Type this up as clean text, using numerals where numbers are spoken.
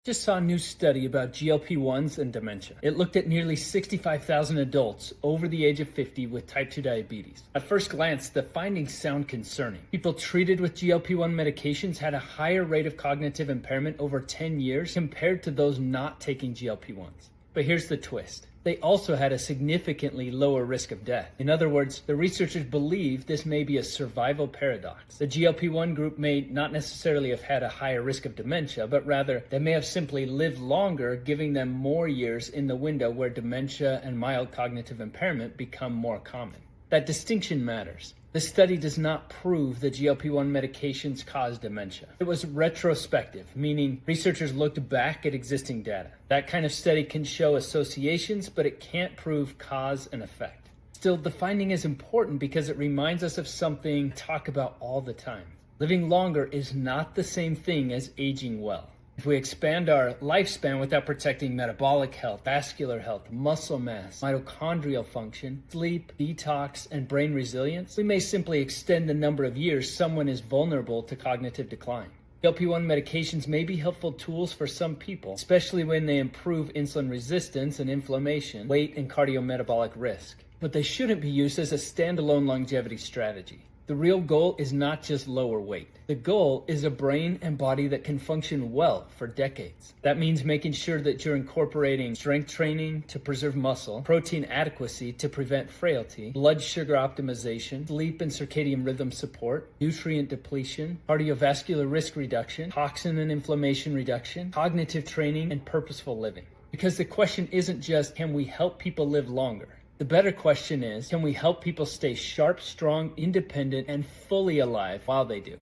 Just saw a new study about GLP-1s and dementia. It looked at nearly 65,000 adults over the age of 50 with type 2 diabetes. At first glance, the findings sound concerning. People treated with GLP-1 medications had a higher rate of cognitive impairment over 10 years compared to those not taking GLP-1s. But here's the twist. They also had a significantly lower risk of death. In other words, the researchers believe this may be a survival paradox. The GLP-1 group may not necessarily have had a higher risk of dementia, but rather they may have simply lived longer, giving them more years in the window where dementia and mild cognitive impairment become more common. That distinction matters. The study does not prove that GLP-1 medications cause dementia. It was retrospective, meaning researchers looked back at existing data. That kind of study can show associations, but it can't prove cause and effect. Still, the finding is important because it reminds us of something we talk about all the time. Living longer is not the same thing as aging well. If we expand our lifespan without protecting metabolic health, vascular health, muscle mass, mitochondrial function, sleep, detox, and brain resilience, we may simply extend the number of years someone is vulnerable to cognitive decline. GLP-1 medications may be helpful tools for some people, especially when they improve insulin resistance and inflammation, weight, and cardiometabolic risk. But they shouldn't be used as a standalone longevity strategy. The real goal is not just lower weight. The goal is a brain and body that can function well for decades. That means making sure that you're incorporating strength training to preserve muscle, protein adequacy to prevent frailty, blood sugar optimization, sleep and circadian rhythm support, nutrient depletion, cardiovascular risk reduction, toxin and inflammation reduction, cognitive training, and purposeful living. Because the question isn't just, can we help people live longer? The better question is, can we help people stay sharp, strong, independent, and fully alive while they do?